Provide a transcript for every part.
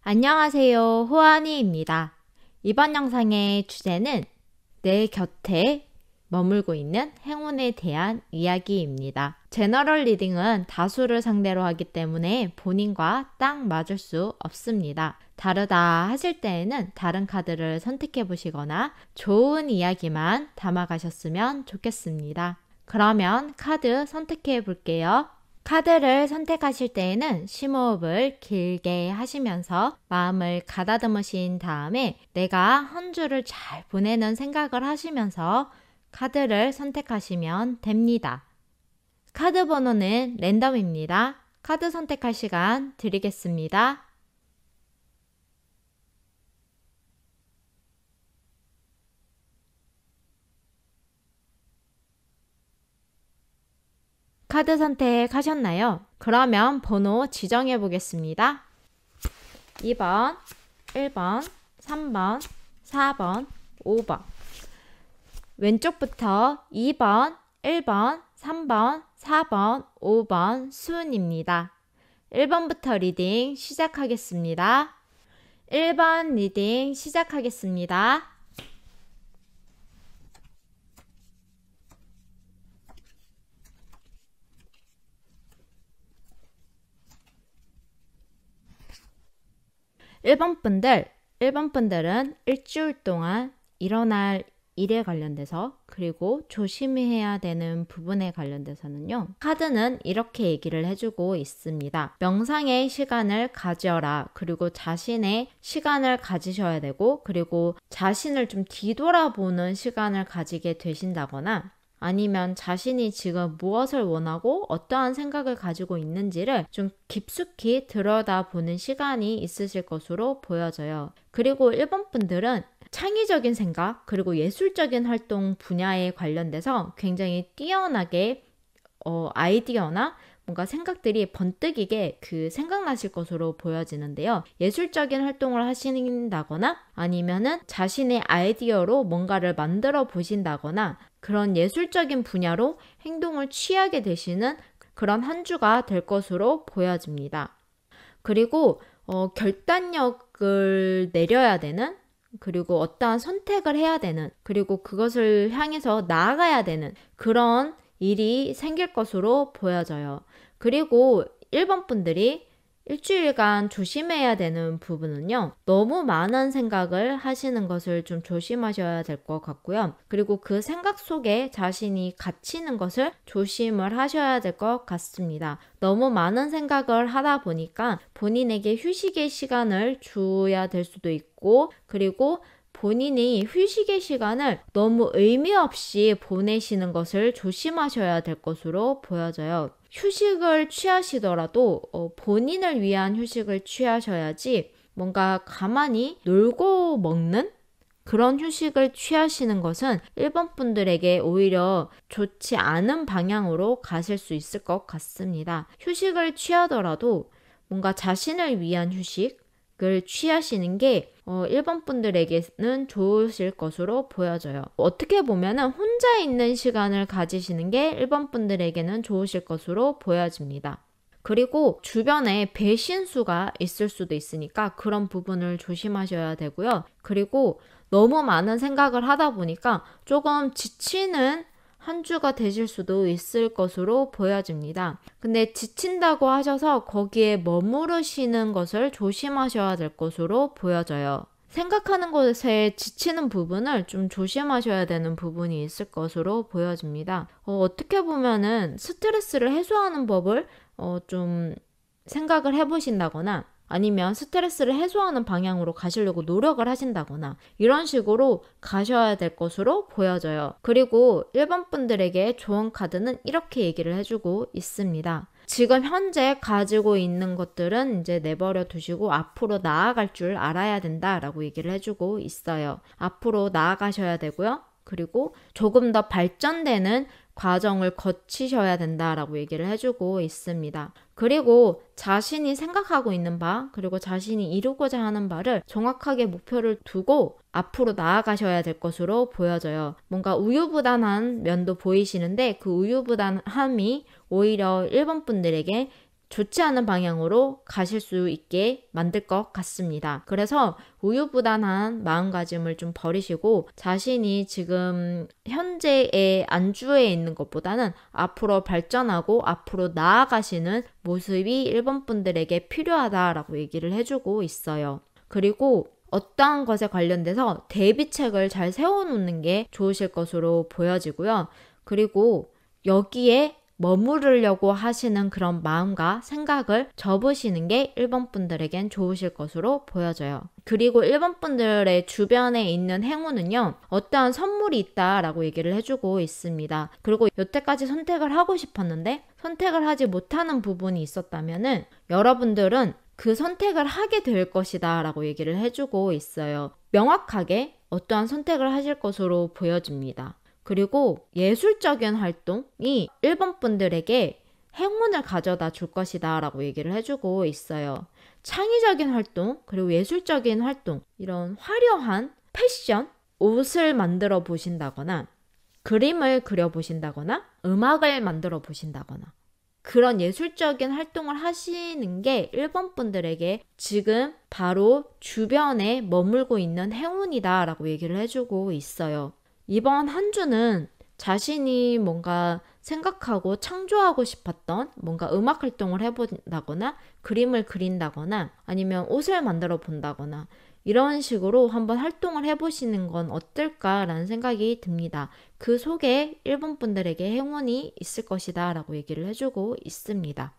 안녕하세요. 호아니입니다. 이번 영상의 주제는 내 곁에 머물고 있는 행운에 대한 이야기입니다. 제너럴 리딩은 다수를 상대로 하기 때문에 본인과 딱 맞을 수 없습니다. 다르다 하실 때에는 다른 카드를 선택해 보시거나 좋은 이야기만 담아가셨으면 좋겠습니다. 그러면 카드 선택해 볼게요. 카드를 선택하실 때에는 심호흡을 길게 하시면서 마음을 가다듬으신 다음에 내가 한 주를 잘 보내는 생각을 하시면서 카드를 선택하시면 됩니다. 카드 번호는 랜덤입니다. 카드 선택할 시간 드리겠습니다. 카드 선택하셨나요? 그러면 번호 지정해 보겠습니다. 2번, 1번, 3번, 4번, 5번. 왼쪽부터 2번, 1번, 3번, 4번, 5번 순입니다. 1번부터 리딩 시작하겠습니다. 1번 리딩 시작하겠습니다. 1번 분들은 일주일 동안 일어날 일에 관련돼서 그리고 조심해야 되는 부분에 관련돼서는요. 카드는 이렇게 얘기를 해주고 있습니다. 명상의 시간을 가져라. 그리고 자신의 시간을 가지셔야 되고 그리고 자신을 좀 뒤돌아보는 시간을 가지게 되신다거나 아니면 자신이 지금 무엇을 원하고 어떠한 생각을 가지고 있는지를 좀 깊숙이 들여다보는 시간이 있으실 것으로 보여져요. 그리고 1번 분들은 창의적인 생각 그리고 예술적인 활동 분야에 관련돼서 굉장히 뛰어나게 아이디어나 뭔가 생각들이 번뜩이게 생각나실 것으로 보여지는데요. 예술적인 활동을 하신다거나 아니면은 자신의 아이디어로 뭔가를 만들어 보신다거나 그런 예술적인 분야로 행동을 취하게 되시는 그런 한 주가 될 것으로 보여집니다. 그리고 결단력을 내려야 되는 그리고 어떠한 선택을 해야 되는 그리고 그것을 향해서 나아가야 되는 그런 일이 생길 것으로 보여져요. 그리고 1번 분들이 일주일간 조심해야 되는 부분은요. 너무 많은 생각을 하시는 것을 좀 조심하셔야 될 것 같고요. 그리고 그 생각 속에 자신이 갇히는 것을 조심을 하셔야 될 것 같습니다. 너무 많은 생각을 하다 보니까 본인에게 휴식의 시간을 줘야 될 수도 있고 그리고 본인이 휴식의 시간을 너무 의미 없이 보내시는 것을 조심하셔야 될 것으로 보여져요. 휴식을 취하시더라도 본인을 위한 휴식을 취하셔야지 뭔가 가만히 놀고 먹는 그런 휴식을 취하시는 것은 1번 분들에게 오히려 좋지 않은 방향으로 가실 수 있을 것 같습니다. 휴식을 취하더라도 뭔가 자신을 위한 휴식을 취하시는 게 1번 분들에게는 좋으실 것으로 보여져요. 어떻게 보면은 혼자 있는 시간을 가지시는 게 1번 분들에게는 좋으실 것으로 보여집니다. 그리고 주변에 배신수가 있을 수도 있으니까 그런 부분을 조심하셔야 되고요. 그리고 너무 많은 생각을 하다 보니까 조금 지치는 한 주가 되실 수도 있을 것으로 보여집니다. 근데 지친다고 하셔서 거기에 머무르시는 것을 조심하셔야 될 것으로 보여져요. 생각하는 것에 지치는 부분을 좀 조심하셔야 되는 부분이 있을 것으로 보여집니다. 어떻게 보면은 스트레스를 해소하는 법을 좀 생각을 해보신다거나 아니면 스트레스를 해소하는 방향으로 가시려고 노력을 하신다거나 이런 식으로 가셔야 될 것으로 보여져요. 그리고 1번 분들에게 좋은 카드는 이렇게 얘기를 해주고 있습니다. 지금 현재 가지고 있는 것들은 이제 내버려 두시고 앞으로 나아갈 줄 알아야 된다라고 얘기를 해주고 있어요. 앞으로 나아가셔야 되고요. 그리고 조금 더 발전되는 과정을 거치셔야 된다라고 얘기를 해주고 있습니다. 그리고 자신이 생각하고 있는 바, 그리고 자신이 이루고자 하는 바를 정확하게 목표를 두고 앞으로 나아가셔야 될 것으로 보여져요. 뭔가 우유부단한 면도 보이시는데 그 우유부단함이 오히려 1번 분들에게 좋지 않은 방향으로 가실 수 있게 만들 것 같습니다. 그래서 우유부단한 마음가짐을 좀 버리시고 자신이 지금 현재의 안주에 있는 것보다는 앞으로 발전하고 앞으로 나아가시는 모습이 1번 분들에게 필요하다라고 얘기를 해주고 있어요. 그리고 어떠한 것에 관련돼서 대비책을 잘 세워놓는 게 좋으실 것으로 보여지고요. 그리고 여기에 머무르려고 하시는 그런 마음과 생각을 접으시는 게 1번 분들에겐 좋으실 것으로 보여져요. 그리고 1번 분들의 주변에 있는 행운은요, 어떠한 선물이 있다라고 얘기를 해주고 있습니다. 그리고 여태까지 선택을 하고 싶었는데 선택을 하지 못하는 부분이 있었다면은 여러분들은 그 선택을 하게 될 것이다 라고 얘기를 해주고 있어요. 명확하게 어떠한 선택을 하실 것으로 보여집니다. 그리고 예술적인 활동이 1번 분들에게 행운을 가져다 줄 것이다 라고 얘기를 해주고 있어요. 창의적인 활동, 그리고 예술적인 활동, 이런 화려한 패션, 옷을 만들어 보신다거나 그림을 그려 보신다거나 음악을 만들어 보신다거나 그런 예술적인 활동을 하시는 게 1번 분들에게 지금 바로 주변에 머물고 있는 행운이다 라고 얘기를 해주고 있어요. 이번 한 주는 자신이 뭔가 생각하고 창조하고 싶었던 뭔가 음악 활동을 해본다거나 그림을 그린다거나 아니면 옷을 만들어 본다거나 이런 식으로 한번 활동을 해보시는 건 어떨까라는 생각이 듭니다. 그 속에 1번 분들에게 행운이 있을 것이다 라고 얘기를 해주고 있습니다.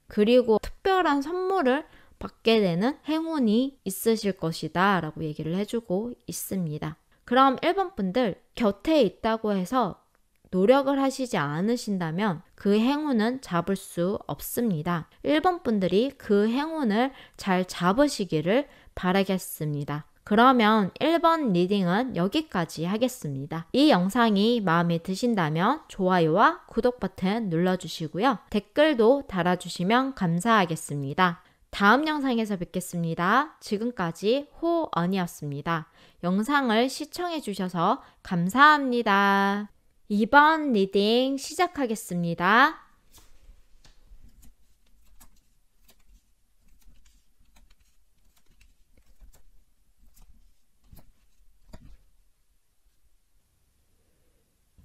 그리고 특별한 선물을 받게 되는 행운이 있으실 것이다 라고 얘기를 해주고 있습니다. 그럼 1번 분들 곁에 있다고 해서 노력을 하시지 않으신다면 그 행운은 잡을 수 없습니다. 1번 분들이 그 행운을 잘 잡으시기를 바라겠습니다. 그러면 1번 리딩은 여기까지 하겠습니다. 이 영상이 마음에 드신다면 좋아요와 구독 버튼 눌러주시고요. 댓글도 달아주시면 감사하겠습니다. 다음 영상에서 뵙겠습니다. 지금까지 호언이었습니다. 영상을 시청해주셔서 감사합니다. 2번 리딩 시작하겠습니다.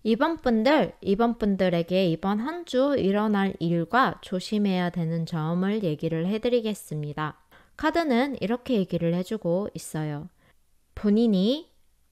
이번 분들에게 이번 한 주 일어날 일과 조심해야 되는 점을 얘기를 해드리겠습니다. 카드는 이렇게 얘기를 해주고 있어요. 본인이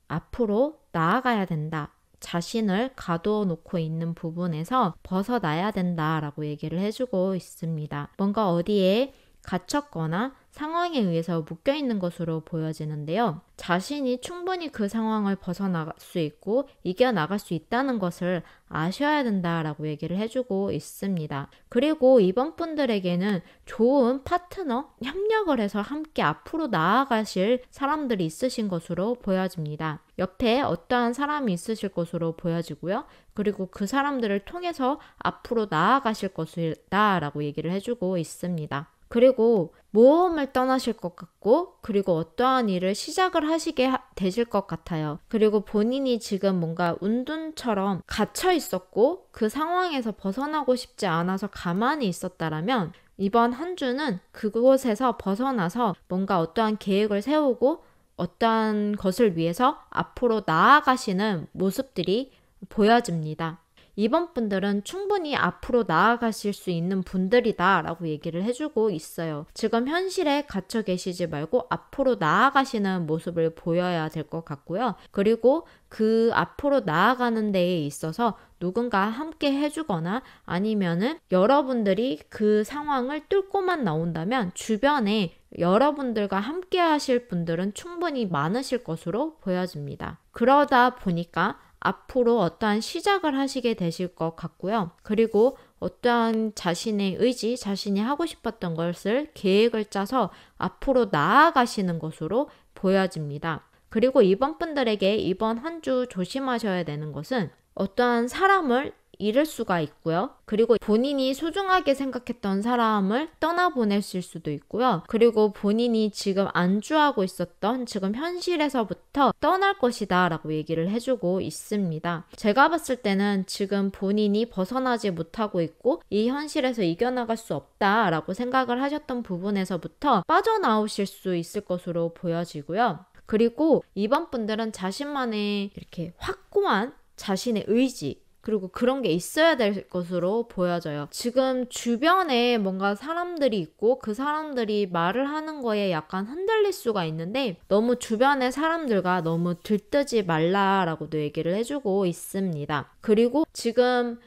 앞으로 나아가야 된다. 자신을 가두어 놓고 있는 부분에서 벗어나야 된다라고 얘기를 해주고 있습니다. 뭔가 어디에 갇혔거나 상황에 의해서 묶여있는 것으로 보여지는데요. 자신이 충분히 그 상황을 벗어나갈 수 있고 이겨나갈 수 있다는 것을 아셔야 된다라고 얘기를 해주고 있습니다. 그리고 이번 분들에게는 좋은 파트너, 협력을 해서 함께 앞으로 나아가실 사람들이 있으신 것으로 보여집니다. 옆에 어떠한 사람이 있으실 것으로 보여지고요. 그리고 그 사람들을 통해서 앞으로 나아가실 것이다 라고 얘기를 해주고 있습니다. 그리고 모험을 떠나실 것 같고 그리고 어떠한 일을 시작을 하시게 되실 것 같아요. 그리고 본인이 지금 뭔가 운둔처럼 갇혀 있었고 그 상황에서 벗어나고 싶지 않아서 가만히 있었다라면 이번 한 주는 그곳에서 벗어나서 뭔가 어떠한 계획을 세우고 어떠한 것을 위해서 앞으로 나아가시는 모습들이 보여집니다. 이번 분들은 충분히 앞으로 나아가실 수 있는 분들이다 라고 얘기를 해주고 있어요. 지금 현실에 갇혀 계시지 말고 앞으로 나아가시는 모습을 보여야 될 것 같고요. 그리고 그 앞으로 나아가는 데에 있어서 누군가 함께 해주거나 아니면은 여러분들이 그 상황을 뚫고만 나온다면 주변에 여러분들과 함께 하실 분들은 충분히 많으실 것으로 보여집니다. 그러다 보니까 앞으로 어떠한 시작을 하시게 되실 것 같고요. 그리고 어떠한 자신의 의지, 자신이 하고 싶었던 것을 계획을 짜서 앞으로 나아가시는 것으로 보여집니다. 그리고 이번 분들에게 이번 한 주 조심하셔야 되는 것은 어떠한 사람을 잃을 수가 있고요. 그리고 본인이 소중하게 생각했던 사람을 떠나보내실 수도 있고요. 그리고 본인이 지금 안주하고 있었던 지금 현실에서부터 떠날 것이다 라고 얘기를 해주고 있습니다. 제가 봤을 때는 지금 본인이 벗어나지 못하고 있고 이 현실에서 이겨나갈 수 없다 라고 생각을 하셨던 부분에서부터 빠져나오실 수 있을 것으로 보여지고요. 그리고 이번 분들은 자신만의 이렇게 확고한 자신의 의지, 그리고 그런 게 있어야 될 것으로 보여져요. 지금 주변에 뭔가 사람들이 있고 그 사람들이 말을 하는 거에 약간 흔들릴 수가 있는데 너무 주변의 사람들과 너무 들뜨지 말라라고도 얘기를 해주고 있습니다. 그리고 지금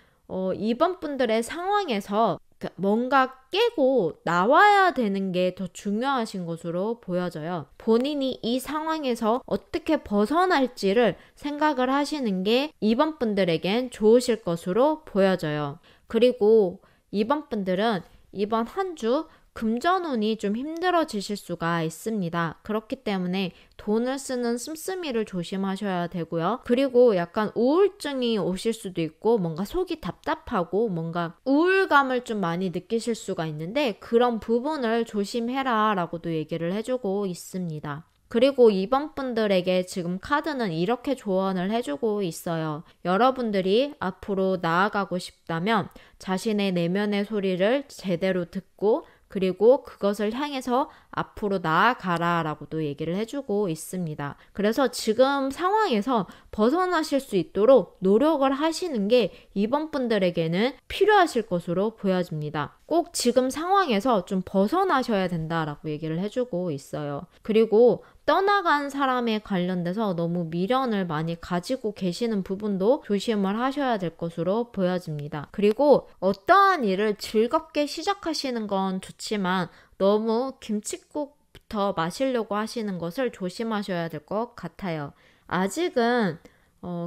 이번 분들의 상황에서 뭔가 깨고 나와야 되는 게 더 중요하신 것으로 보여져요. 본인이 이 상황에서 어떻게 벗어날지를 생각을 하시는 게 이번 분들에겐 좋으실 것으로 보여져요. 그리고 이번 분들은 이번 한 주 금전운이 좀 힘들어지실 수가 있습니다. 그렇기 때문에 돈을 쓰는 씀씀이를 조심하셔야 되고요. 그리고 약간 우울증이 오실 수도 있고 뭔가 속이 답답하고 뭔가 우울감을 좀 많이 느끼실 수가 있는데 그런 부분을 조심해라 라고도 얘기를 해주고 있습니다. 그리고 이번 분들에게 지금 카드는 이렇게 조언을 해주고 있어요. 여러분들이 앞으로 나아가고 싶다면 자신의 내면의 소리를 제대로 듣고 그리고 그것을 향해서 앞으로 나아가라 라고도 얘기를 해주고 있습니다. 그래서 지금 상황에서 벗어나실 수 있도록 노력을 하시는 게 이번 분들에게는 필요하실 것으로 보여집니다. 꼭 지금 상황에서 좀 벗어나셔야 된다라고 얘기를 해주고 있어요. 그리고 떠나간 사람에 관련돼서 너무 미련을 많이 가지고 계시는 부분도 조심을 하셔야 될 것으로 보여집니다. 그리고 어떠한 일을 즐겁게 시작하시는 건 좋지만 너무 김칫국부터 마시려고 하시는 것을 조심하셔야 될 것 같아요. 아직은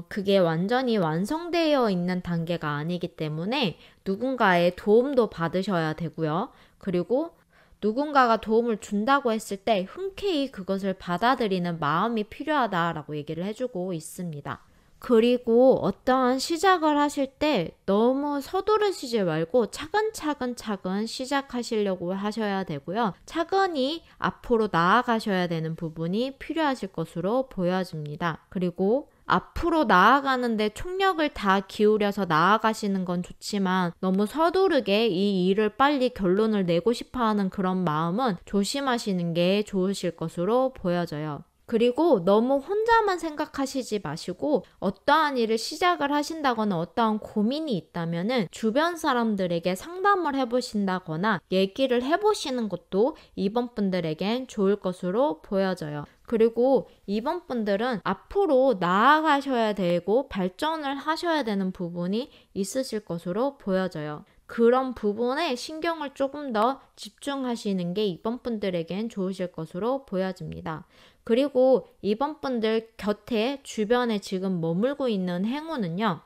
그게 완전히 완성되어 있는 단계가 아니기 때문에 누군가의 도움도 받으셔야 되고요. 그리고 누군가가 도움을 준다고 했을 때 흔쾌히 그것을 받아들이는 마음이 필요하다라고 얘기를 해주고 있습니다. 그리고 어떠한 시작을 하실 때 너무 서두르시지 말고 차근차근 시작하시려고 하셔야 되고요. 차근히 앞으로 나아가셔야 되는 부분이 필요하실 것으로 보여집니다. 그리고 앞으로 나아가는데 총력을 다 기울여서 나아가시는 건 좋지만 너무 서두르게 이 일을 빨리 결론을 내고 싶어하는 그런 마음은 조심하시는 게 좋으실 것으로 보여져요. 그리고 너무 혼자만 생각하시지 마시고 어떠한 일을 시작을 하신다거나 어떠한 고민이 있다면은 주변 사람들에게 상담을 해보신다거나 얘기를 해보시는 것도 이번 분들에겐 좋을 것으로 보여져요. 그리고 이번 분들은 앞으로 나아가셔야 되고 발전을 하셔야 되는 부분이 있으실 것으로 보여져요. 그런 부분에 신경을 조금 더 집중하시는 게 이번 분들에겐 좋으실 것으로 보여집니다. 그리고 이번 분들 곁에 주변에 지금 머물고 있는 행운은요.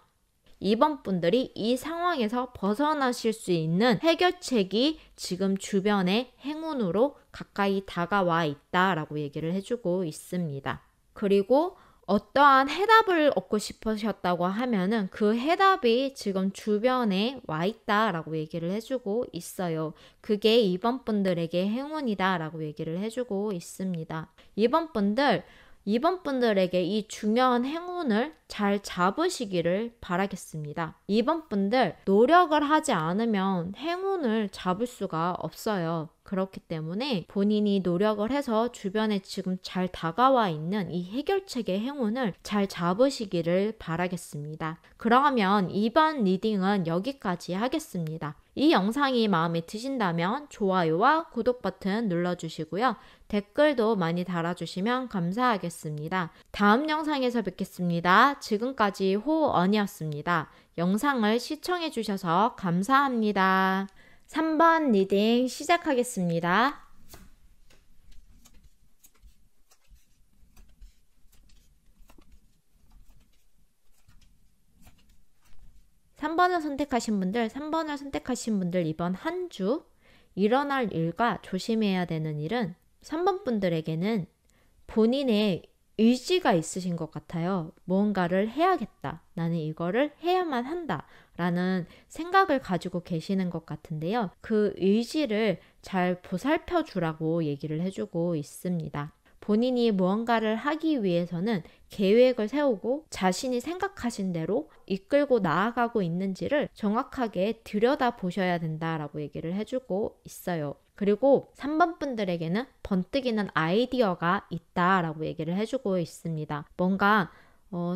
이번 분들이 이 상황에서 벗어나실 수 있는 해결책이 지금 주변의 행운으로 가까이 다가와 있다라고 얘기를 해주고 있습니다. 그리고 어떠한 해답을 얻고 싶으셨다고 하면은 그 해답이 지금 주변에 와 있다라고 얘기를 해주고 있어요. 그게 이번 분들에게 행운이다라고 얘기를 해주고 있습니다. 이번 분들에게 이 중요한 행운을 잘 잡으시기를 바라겠습니다. 이번 분들 노력을 하지 않으면 행운을 잡을 수가 없어요. 그렇기 때문에 본인이 노력을 해서 주변에 지금 잘 다가와 있는 이 해결책의 행운을 잘 잡으시기를 바라겠습니다. 그러면 이번 리딩은 여기까지 하겠습니다. 이 영상이 마음에 드신다면 좋아요와 구독 버튼 눌러주시고요. 댓글도 많이 달아주시면 감사하겠습니다. 다음 영상에서 뵙겠습니다. 지금까지 호언이었습니다. 영상을 시청해주셔서 감사합니다. 3번 리딩 시작하겠습니다. 3번을 선택하신 분들 이번 한 주 일어날 일과 조심해야 되는 일은 3번 분들에게는 본인의 의지가 있으신 것 같아요. 무언가를 해야겠다. 나는 이거를 해야만 한다. 라는 생각을 가지고 계시는 것 같은데요. 그 의지를 잘 보살펴 주라고 얘기를 해주고 있습니다. 본인이 무언가를 하기 위해서는 계획을 세우고 자신이 생각하신 대로 이끌고 나아가고 있는지를 정확하게 들여다보셔야 된다라고 얘기를 해주고 있어요. 그리고 3번 분들에게는 번뜩이는 아이디어가 있다라고 얘기를 해주고 있습니다. 뭔가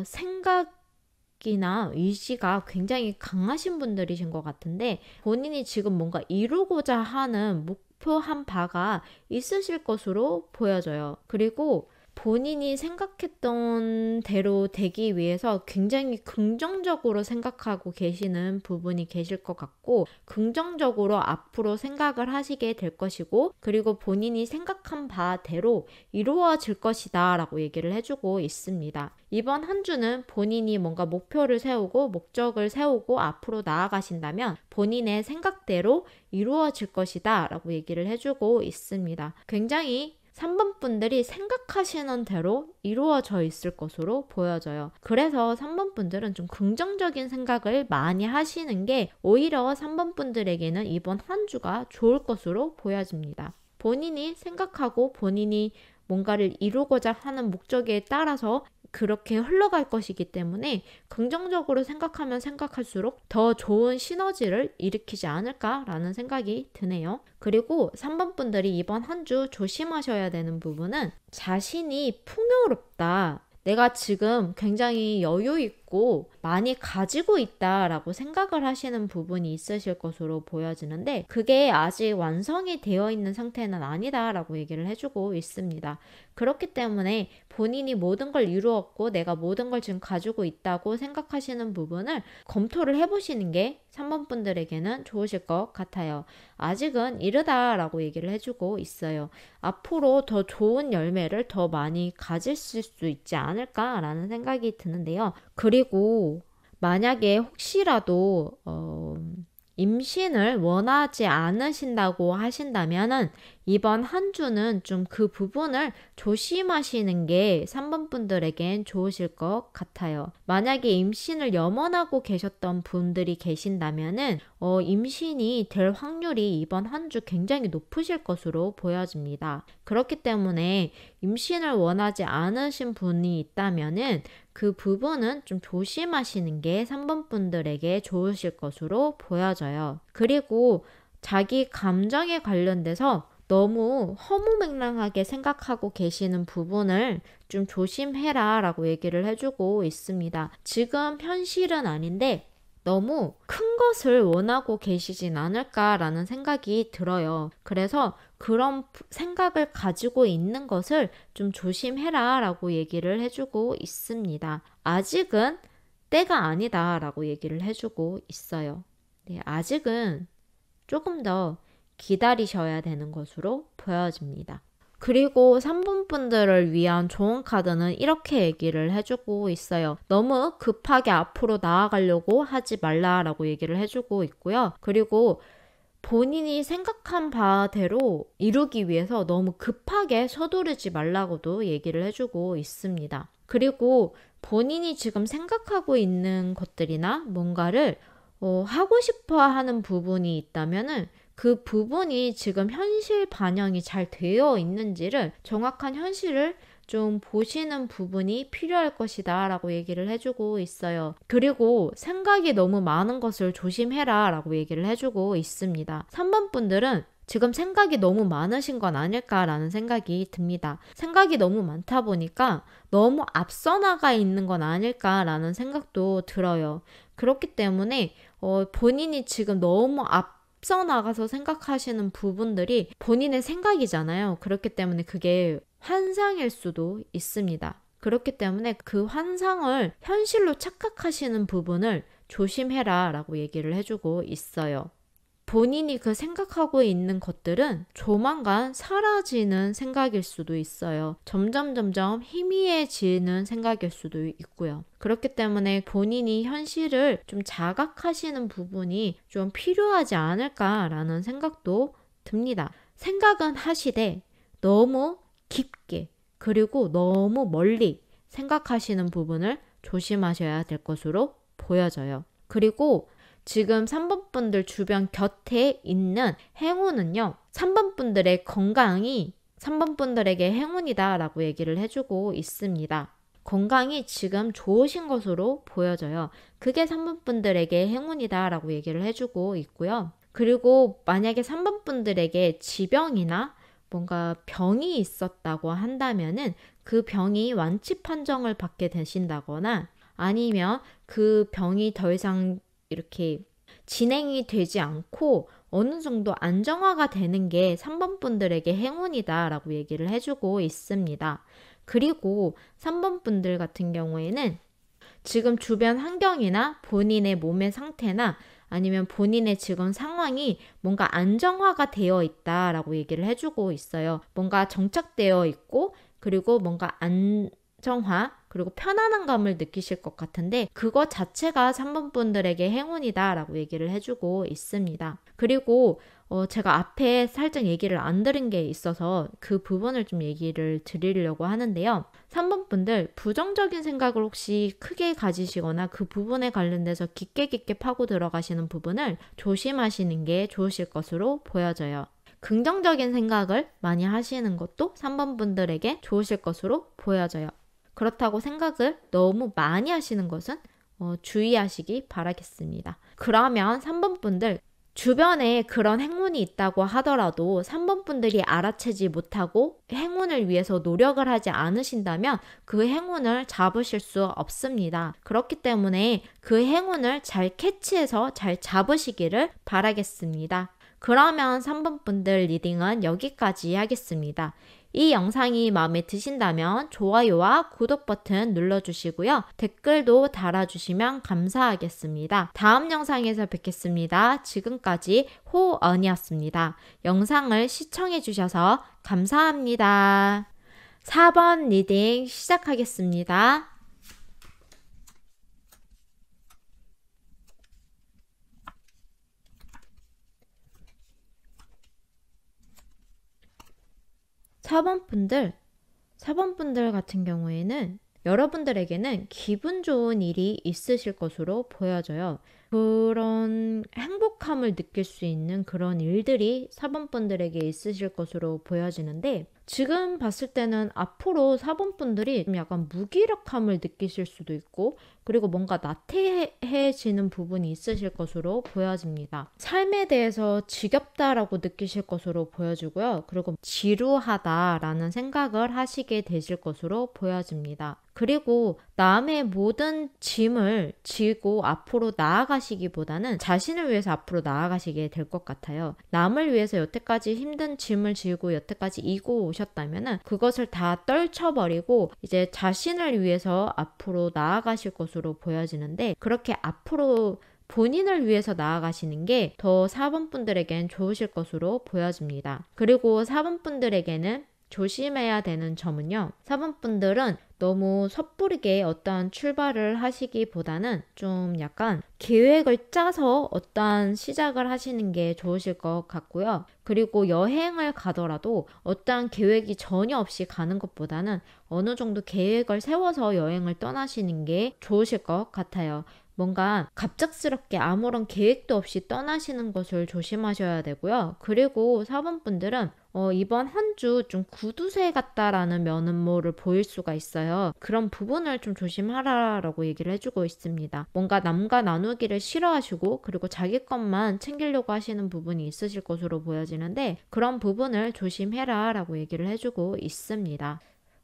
생각이나 의지가 굉장히 강하신 분들이신 것 같은데 본인이 지금 뭔가 이루고자 하는 목표한 바가 있으실 것으로 보여져요. 그리고 본인이 생각했던 대로 되기 위해서 굉장히 긍정적으로 생각하고 계시는 부분이 계실 것 같고 긍정적으로 앞으로 생각을 하시게 될 것이고 그리고 본인이 생각한 바대로 이루어질 것이다 라고 얘기를 해주고 있습니다. 이번 한 주는 본인이 뭔가 목표를 세우고 목적을 세우고 앞으로 나아가신다면 본인의 생각대로 이루어질 것이다 라고 얘기를 해주고 있습니다. 굉장히 3번 분들이 생각하시는 대로 이루어져 있을 것으로 보여져요. 그래서 3번 분들은 좀 긍정적인 생각을 많이 하시는 게 오히려 3번 분들에게는 이번 한 주가 좋을 것으로 보여집니다. 본인이 생각하고 본인이 뭔가를 이루고자 하는 목적에 따라서 그렇게 흘러갈 것이기 때문에 긍정적으로 생각하면 생각할수록 더 좋은 시너지를 일으키지 않을까라는 생각이 드네요. 그리고 3번 분들이 이번 한 주 조심하셔야 되는 부분은 자신이 풍요롭다. 내가 지금 굉장히 여유 있고 많이 가지고 있다라고 생각을 하시는 부분이 있으실 것으로 보여지는데 그게 아직 완성이 되어 있는 상태는 아니다라고 얘기를 해주고 있습니다. 그렇기 때문에 본인이 모든 걸 이루었고 내가 모든 걸 지금 가지고 있다고 생각하시는 부분을 검토를 해보시는 게 3번 분들에게는 좋으실 것 같아요. 아직은 이르다라고 얘기를 해주고 있어요. 앞으로 더 좋은 열매를 더 많이 가지실 수 있지 않을까라는 생각이 드는데요. 그리고 만약에 혹시라도 임신을 원하지 않으신다고 하신다면은 이번 한 주는 좀 그 부분을 조심하시는 게 3번 분들에겐 좋으실 것 같아요. 만약에 임신을 염원하고 계셨던 분들이 계신다면은 임신이 될 확률이 이번 한 주 굉장히 높으실 것으로 보여집니다. 그렇기 때문에 임신을 원하지 않으신 분이 있다면은 그 부분은 좀 조심하시는 게 3번 분들에게 좋으실 것으로 보여져요. 그리고 자기 감정에 관련돼서 너무 허무맹랑하게 생각하고 계시는 부분을 좀 조심해라 라고 얘기를 해주고 있습니다. 지금 현실은 아닌데 너무 큰 것을 원하고 계시진 않을까라는 생각이 들어요. 그래서 그런 생각을 가지고 있는 것을 좀 조심해라 라고 얘기를 해주고 있습니다. 아직은 때가 아니다 라고 얘기를 해주고 있어요. 네, 아직은 조금 더 기다리셔야 되는 것으로 보여집니다. 그리고 3번 분들을 위한 좋은 카드는 이렇게 얘기를 해주고 있어요. 너무 급하게 앞으로 나아가려고 하지 말라라고 얘기를 해주고 있고요. 그리고 본인이 생각한 바대로 이루기 위해서 너무 급하게 서두르지 말라고도 얘기를 해주고 있습니다. 그리고 본인이 지금 생각하고 있는 것들이나 뭔가를 하고 싶어 하는 부분이 있다면은 그 부분이 지금 현실 반영이 잘 되어 있는지를 정확한 현실을 좀 보시는 부분이 필요할 것이다 라고 얘기를 해주고 있어요. 그리고 생각이 너무 많은 것을 조심해라 라고 얘기를 해주고 있습니다. 3번 분들은 지금 생각이 너무 많으신 건 아닐까라는 생각이 듭니다. 생각이 너무 많다 보니까 너무 앞서 나가 있는 건 아닐까라는 생각도 들어요. 그렇기 때문에 본인이 지금 너무 앞서 나가서 생각하시는 부분들이 본인의 생각이잖아요. 그렇기 때문에 그게 환상일 수도 있습니다. 그렇기 때문에 그 환상을 현실로 착각하시는 부분을 조심해라 라고 얘기를 해주고 있어요. 본인이 그 생각하고 있는 것들은 조만간 사라지는 생각일 수도 있어요. 점점 희미해지는 생각일 수도 있고요. 그렇기 때문에 본인이 현실을 좀 자각하시는 부분이 좀 필요하지 않을까라는 생각도 듭니다. 생각은 하시되 너무 깊게 그리고 너무 멀리 생각하시는 부분을 조심하셔야 될 것으로 보여져요. 그리고 지금 3번 분들 주변 곁에 있는 행운은요, 3번 분들의 건강이 3번 분들에게 행운이다 라고 얘기를 해주고 있습니다. 건강이 지금 좋으신 것으로 보여져요. 그게 3번 분들에게 행운이다 라고 얘기를 해주고 있고요. 그리고 만약에 3번 분들에게 지병이나 뭔가 병이 있었다고 한다면은 그 병이 완치 판정을 받게 되신다거나 아니면 그 병이 더 이상 이렇게 진행이 되지 않고 어느 정도 안정화가 되는 게 3번 분들에게 행운이다 라고 얘기를 해주고 있습니다. 그리고 3번 분들 같은 경우에는 지금 주변 환경이나 본인의 몸의 상태나 아니면 본인의 지금 상황이 뭔가 안정화가 되어 있다라고 얘기를 해주고 있어요. 뭔가 정착되어 있고 그리고 뭔가 안정화 그리고 편안한 감을 느끼실 것 같은데 그것 자체가 3번 분들에게 행운이다 라고 얘기를 해주고 있습니다. 그리고 제가 앞에 살짝 얘기를 안 들은 게 있어서 그 부분을 좀 얘기를 드리려고 하는데요. 3번 분들 부정적인 생각을 혹시 크게 가지시거나 그 부분에 관련돼서 깊게 파고 들어가시는 부분을 조심하시는 게 좋으실 것으로 보여져요. 긍정적인 생각을 많이 하시는 것도 3번 분들에게 좋으실 것으로 보여져요. 그렇다고 생각을 너무 많이 하시는 것은 주의하시기 바라겠습니다. 그러면 3번 분들 주변에 그런 행운이 있다고 하더라도 3번 분들이 알아채지 못하고 행운을 위해서 노력을 하지 않으신다면 그 행운을 잡으실 수 없습니다. 그렇기 때문에 그 행운을 잘 캐치해서 잘 잡으시기를 바라겠습니다. 그러면 3번 분들 리딩은 여기까지 하겠습니다. 이 영상이 마음에 드신다면 좋아요와 구독 버튼 눌러주시고요. 댓글도 달아주시면 감사하겠습니다. 다음 영상에서 뵙겠습니다. 지금까지 호언이었습니다. 영상을 시청해주셔서 감사합니다. 4번 리딩 시작하겠습니다. (4번) 분들 같은 경우에는 여러분들에게는 기분 좋은 일이 있으실 것으로 보여져요. 그런 행복함을 느낄 수 있는 그런 일들이 4번 분들에게 있으실 것으로 보여지는데 지금 봤을 때는 앞으로 4번 분들이 좀 약간 무기력함을 느끼실 수도 있고 그리고 뭔가 나태해지는 부분이 있으실 것으로 보여집니다. 삶에 대해서 지겹다라고 느끼실 것으로 보여지고요. 그리고 지루하다라는 생각을 하시게 되실 것으로 보여집니다. 그리고 남의 모든 짐을 지고 앞으로 나아가시기보다는 자신을 위해서 앞으로 나아가시게 될 것 같아요. 남을 위해서 여태까지 힘든 짐을 지고 여태까지 이고 오셨다면 그것을 다 떨쳐버리고 이제 자신을 위해서 앞으로 나아가실 것으로 보여지는데 그렇게 앞으로 본인을 위해서 나아가시는 게 더 4번 분들에겐 좋으실 것으로 보여집니다. 그리고 4번 분들에게는 조심해야 되는 점은요. 4번 분들은 너무 섣부르게 어떠한 출발을 하시기보다는 좀 약간 계획을 짜서 어떠한 시작을 하시는 게 좋으실 것 같고요. 그리고 여행을 가더라도 어떠한 계획이 전혀 없이 가는 것보다는 어느 정도 계획을 세워서 여행을 떠나시는 게 좋으실 것 같아요. 뭔가 갑작스럽게 아무런 계획도 없이 떠나시는 것을 조심하셔야 되고요. 그리고 4번 분들은 이번 한 주 좀 구두쇠 같다라는 면모를 보일 수가 있어요. 그런 부분을 좀 조심하라라고 얘기를 해주고 있습니다. 뭔가 남과 나누기를 싫어하시고 그리고 자기 것만 챙기려고 하시는 부분이 있으실 것으로 보여지는데 그런 부분을 조심해라라고 얘기를 해주고 있습니다.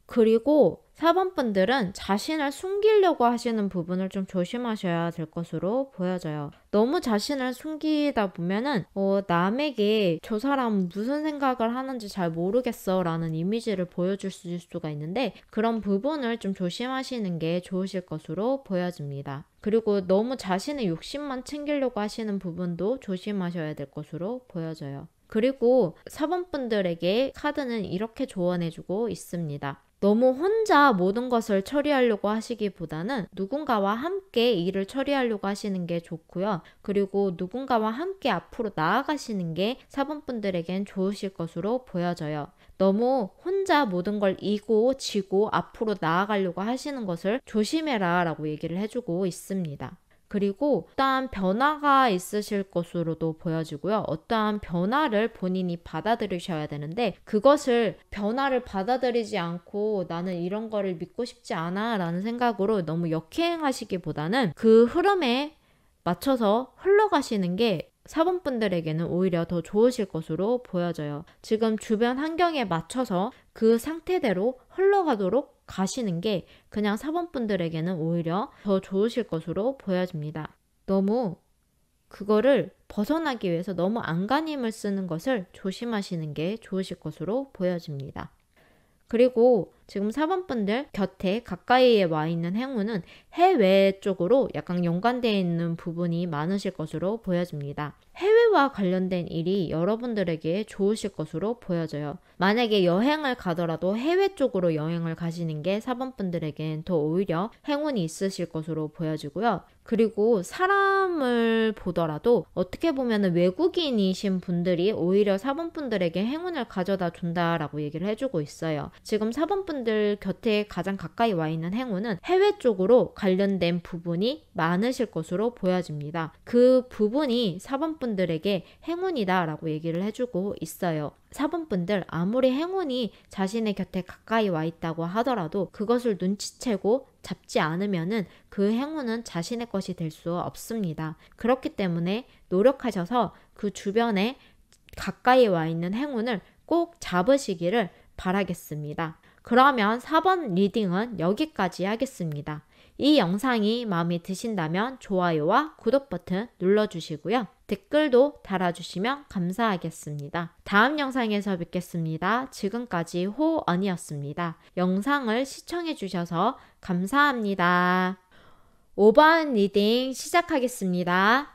그리고 4번 분들은 자신을 숨기려고 하시는 부분을 좀 조심하셔야 될 것으로 보여져요. 너무 자신을 숨기다 보면은 남에게 저 사람 무슨 생각을 하는지 잘 모르겠어 라는 이미지를 보여줄 수가 있는데 그런 부분을 좀 조심하시는 게 좋으실 것으로 보여집니다. 그리고 너무 자신의 욕심만 챙기려고 하시는 부분도 조심하셔야 될 것으로 보여져요. 그리고 4번 분들에게 카드는 이렇게 조언해주고 있습니다. 너무 혼자 모든 것을 처리하려고 하시기보다는 누군가와 함께 일을 처리하려고 하시는 게 좋고요. 그리고 누군가와 함께 앞으로 나아가시는 게 4번 분들에겐 좋으실 것으로 보여져요. 너무 혼자 모든 걸 이고 지고 앞으로 나아가려고 하시는 것을 조심해라 라고 얘기를 해주고 있습니다. 그리고 어떠한 변화가 있으실 것으로도 보여지고요. 어떠한 변화를 본인이 받아들이셔야 되는데 그것을 변화를 받아들이지 않고 나는 이런 거를 믿고 싶지 않아 라는 생각으로 너무 역행하시기보다는 그 흐름에 맞춰서 흘러가시는 게 4번 분들에게는 오히려 더 좋으실 것으로 보여져요. 지금 주변 환경에 맞춰서 그 상태대로 흘러가도록 가시는 게 그냥 4번 분들에게는 오히려 더 좋으실 것으로 보여집니다. 너무 그거를 벗어나기 위해서 너무 안간힘을 쓰는 것을 조심하시는 게 좋으실 것으로 보여집니다. 그리고 지금 4번 분들 곁에 가까이에 와 있는 행운은 해외 쪽으로 약간 연관되어 있는 부분이 많으실 것으로 보여집니다. 해외와 관련된 일이 여러분들에게 좋으실 것으로 보여져요. 만약에 여행을 가더라도 해외 쪽으로 여행을 가시는 게 4번 분들에겐 더 오히려 행운이 있으실 것으로 보여지고요. 그리고 사람을 보더라도 어떻게 보면 외국인이신 분들이 오히려 4번 분들에게 행운을 가져다 준다라고 얘기를 해주고 있어요. 지금 4번 분들 곁에 가장 가까이 와 있는 행운은 해외 쪽으로 관련된 부분이 많으실 것으로 보여집니다. 그 부분이 4번 분들에게 행운이다 라고 얘기를 해주고 있어요. 4번 분들 아무리 행운이 자신의 곁에 가까이 와 있다고 하더라도 그것을 눈치채고 잡지 않으면은 그 행운은 자신의 것이 될 수 없습니다. 그렇기 때문에 노력하셔서 그 주변에 가까이 와 있는 행운을 꼭 잡으시기를 바라겠습니다. 그러면 4번 리딩은 여기까지 하겠습니다. 이 영상이 마음에 드신다면 좋아요와 구독 버튼 눌러주시고요. 댓글도 달아주시면 감사하겠습니다. 다음 영상에서 뵙겠습니다. 지금까지 호언이었습니다. 영상을 시청해주셔서 감사합니다. 5번 리딩 시작하겠습니다.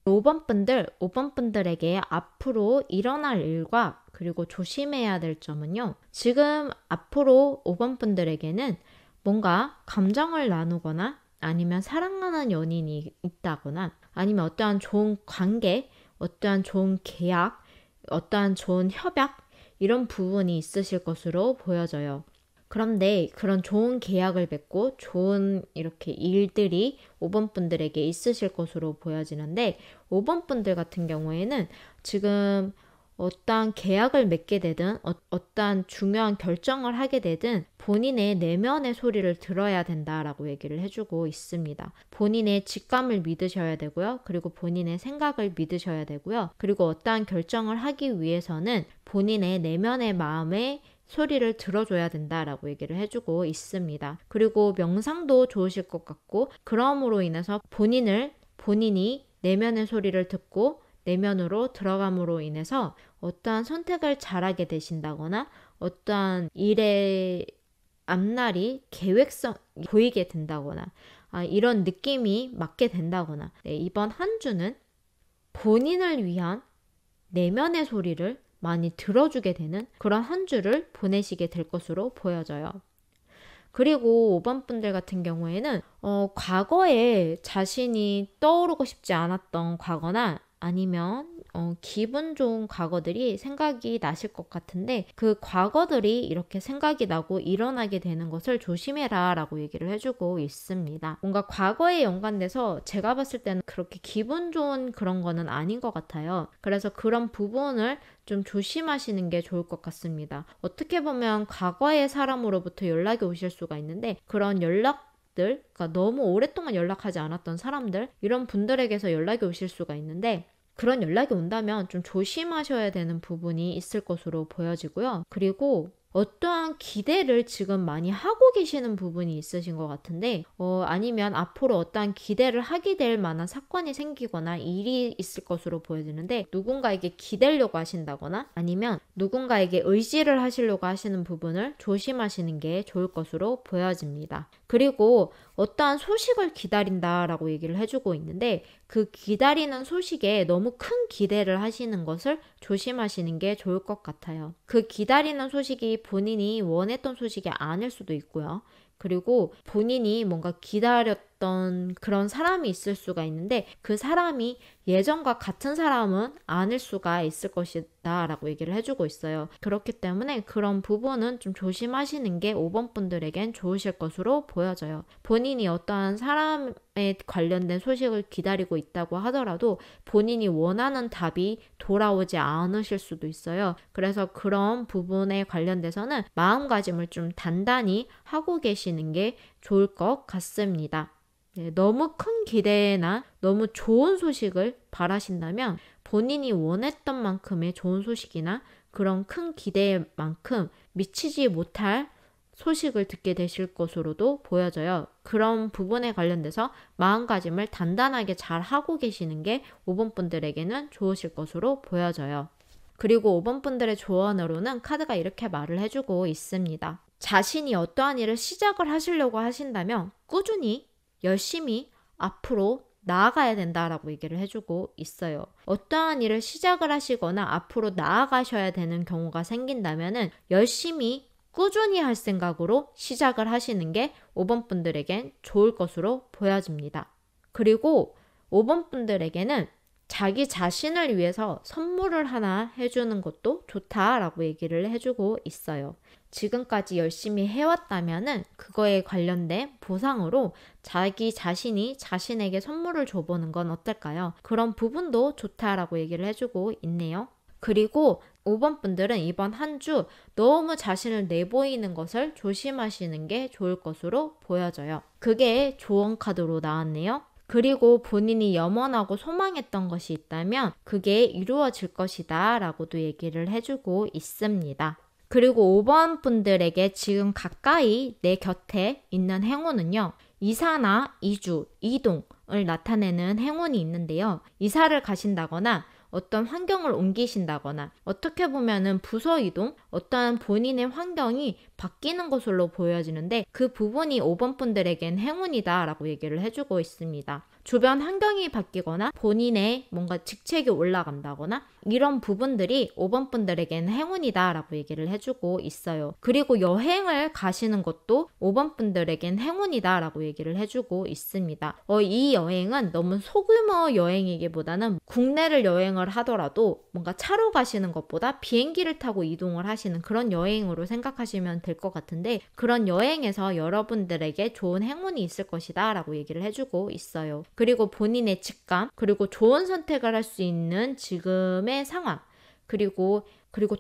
(5번) 분들에게 앞으로 일어날 일과 그리고 조심해야 될 점은요. 지금 앞으로 5번 분들에게는 뭔가 감정을 나누거나 아니면 사랑하는 연인이 있다거나 아니면 어떠한 좋은 관계, 어떠한 좋은 계약, 어떠한 좋은 협약 이런 부분이 있으실 것으로 보여져요. 그런데 그런 좋은 계약을 맺고 좋은 이렇게 일들이 5번 분들에게 있으실 것으로 보여지는데 5번 분들 같은 경우에는 지금 어떠한 계약을 맺게 되든 어떠한 중요한 결정을 하게 되든 본인의 내면의 소리를 들어야 된다라고 얘기를 해주고 있습니다. 본인의 직감을 믿으셔야 되고요. 그리고 본인의 생각을 믿으셔야 되고요. 그리고 어떠한 결정을 하기 위해서는 본인의 내면의 마음에 소리를 들어줘야 된다라고 얘기를 해주고 있습니다. 그리고 명상도 좋으실 것 같고 그럼으로 인해서 본인이 내면의 소리를 듣고 내면으로 들어감으로 인해서 어떠한 선택을 잘하게 되신다거나 어떠한 일의 앞날이 계획성 보이게 된다거나 이런 느낌이 맞게 된다거나 이번 한 주는 본인을 위한 내면의 소리를 많이 들어주게 되는 그런 한 주를 보내시게 될 것으로 보여져요. 그리고 5번 분들 같은 경우에는 과거에 자신이 떠오르고 싶지 않았던 과거나 아니면 기분 좋은 과거들이 생각이 나실 것 같은데 그 과거들이 이렇게 생각이 나고 일어나게 되는 것을 조심해라 라고 얘기를 해주고 있습니다. 뭔가 과거에 연관돼서 제가 봤을 때는 그렇게 기분 좋은 그런 거는 아닌 것 같아요. 그래서 그런 부분을 좀 조심하시는 게 좋을 것 같습니다. 어떻게 보면 과거의 사람으로부터 연락이 오실 수가 있는데 그런 그러니까 너무 오랫동안 연락하지 않았던 사람들 이런 분들에게서 연락이 오실 수가 있는데 그런 연락이 온다면 좀 조심하셔야 되는 부분이 있을 것으로 보여지고요. 그리고 어떠한 기대를 지금 많이 하고 계시는 부분이 있으신 것 같은데 아니면 앞으로 어떠한 기대를 하게 될 만한 사건이 생기거나 일이 있을 것으로 보여지는데 누군가에게 기대려고 하신다거나 아니면 누군가에게 의지를 하시려고 하시는 부분을 조심하시는 게 좋을 것으로 보여집니다. 그리고 어떠한 소식을 기다린다라고 얘기를 해주고 있는데 그 기다리는 소식에 너무 큰 기대를 하시는 것을 조심하시는 게 좋을 것 같아요. 그 기다리는 소식이 본인이 원했던 소식이 아닐 수도 있고요. 그리고 본인이 뭔가 기다렸던 그런 사람이 있을 수가 있는데 그 사람이 예전과 같은 사람은 아닐 수가 있을 것이다 라고 얘기를 해주고 있어요. 그렇기 때문에 그런 부분은 좀 조심하시는 게 5번 분들에겐 좋으실 것으로 보여져요. 본인이 어떠한 사람에 관련된 소식을 기다리고 있다고 하더라도 본인이 원하는 답이 돌아오지 않으실 수도 있어요. 그래서 그런 부분에 관련돼서는 마음가짐을 좀 단단히 하고 계시는 게 좋을 것 같습니다. 네, 너무 큰 기대나 너무 좋은 소식을 바라신다면 본인이 원했던 만큼의 좋은 소식이나 그런 큰 기대만큼 미치지 못할 소식을 듣게 되실 것으로도 보여져요. 그런 부분에 관련돼서 마음가짐을 단단하게 잘 하고 계시는 게 5번 분들에게는 좋으실 것으로 보여져요. 그리고 5번 분들의 조언으로는 카드가 이렇게 말을 해주고 있습니다. 자신이 어떠한 일을 시작을 하시려고 하신다면 꾸준히 열심히 앞으로 나아가야 된다라고 얘기를 해주고 있어요. 어떠한 일을 시작을 하시거나 앞으로 나아가셔야 되는 경우가 생긴다면은 열심히 꾸준히 할 생각으로 시작을 하시는 게 5번 분들에겐 좋을 것으로 보여집니다. 그리고 5번 분들에게는 자기 자신을 위해서 선물을 하나 해주는 것도 좋다라고 얘기를 해주고 있어요. 지금까지 열심히 해왔다면은 그거에 관련된 보상으로 자기 자신이 자신에게 선물을 줘보는 건 어떨까요? 그런 부분도 좋다라고 얘기를 해주고 있네요. 그리고 5번 분들은 이번 한 주 너무 자신을 내보이는 것을 조심하시는 게 좋을 것으로 보여져요. 그게 조언 카드로 나왔네요. 그리고 본인이 염원하고 소망했던 것이 있다면 그게 이루어질 것이다 라고도 얘기를 해주고 있습니다. 그리고 5번 분들에게 지금 가까이 내 곁에 있는 행운은요. 이사나 이주, 이동을 나타내는 행운이 있는데요. 이사를 가신다거나 어떤 환경을 옮기신다거나 어떻게 보면은 부서 이동, 어떠한 본인의 환경이 바뀌는 것으로 보여지는데 그 부분이 5번 분들에겐 행운이다 라고 얘기를 해주고 있습니다. 주변 환경이 바뀌거나 본인의 뭔가 직책이 올라간다거나 이런 부분들이 5번 분들에겐 행운이다 라고 얘기를 해주고 있어요. 그리고 여행을 가시는 것도 5번 분들에겐 행운이다 라고 얘기를 해주고 있습니다. 이 여행은 너무 소규모 여행이기보다는 국내를 여행을 하더라도 뭔가 차로 가시는 것보다 비행기를 타고 이동을 하시는 그런 여행으로 생각하시면 될 것 같은데 그런 여행에서 여러분들에게 좋은 행운이 있을 것이다 라고 얘기를 해주고 있어요. 그리고 본인의 직감, 그리고 좋은 선택을 할 수 있는 지금의 상황, 그리고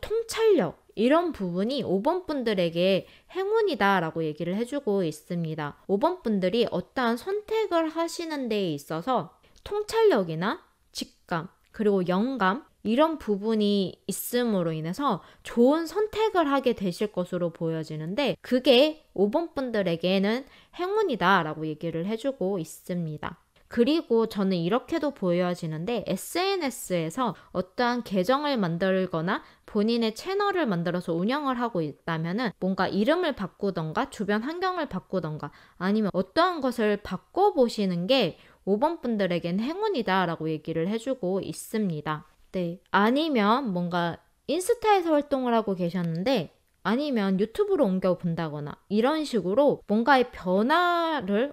통찰력 이런 부분이 5번 분들에게 행운이다 라고 얘기를 해주고 있습니다. 5번 분들이 어떠한 선택을 하시는 데에 있어서 통찰력이나 직감, 그리고 영감 이런 부분이 있음으로 인해서 좋은 선택을 하게 되실 것으로 보여지는데 그게 5번 분들에게는 행운이다 라고 얘기를 해주고 있습니다. 그리고 저는 이렇게도 보여지는데 SNS에서 어떠한 계정을 만들거나 본인의 채널을 만들어서 운영을 하고 있다면은 뭔가 이름을 바꾸던가 주변 환경을 바꾸던가 아니면 어떠한 것을 바꿔보시는 게 5번 분들에겐 행운이다 라고 얘기를 해주고 있습니다. 네. 아니면 뭔가 인스타에서 활동을 하고 계셨는데 아니면 유튜브로 옮겨 본다거나 이런 식으로 뭔가의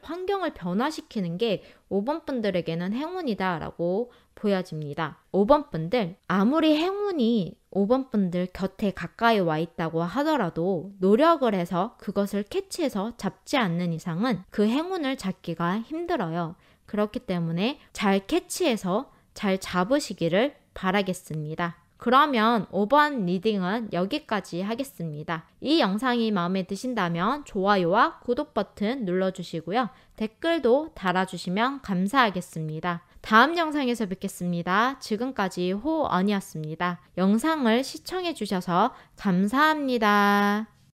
환경을 변화시키는 게 5번 분들에게는 행운이다 라고 보여집니다. 5번 분들, 아무리 행운이 5번 분들 곁에 가까이 와 있다고 하더라도 노력을 해서 그것을 캐치해서 잡지 않는 이상은 그 행운을 잡기가 힘들어요. 그렇기 때문에 잘 캐치해서 잘 잡으시기를 바라겠습니다. 그러면 5번 리딩은 여기까지 하겠습니다. 이 영상이 마음에 드신다면 좋아요와 구독 버튼 눌러주시고요. 댓글도 달아주시면 감사하겠습니다. 다음 영상에서 뵙겠습니다. 지금까지 호언이었습니다. 영상을 시청해주셔서 감사합니다.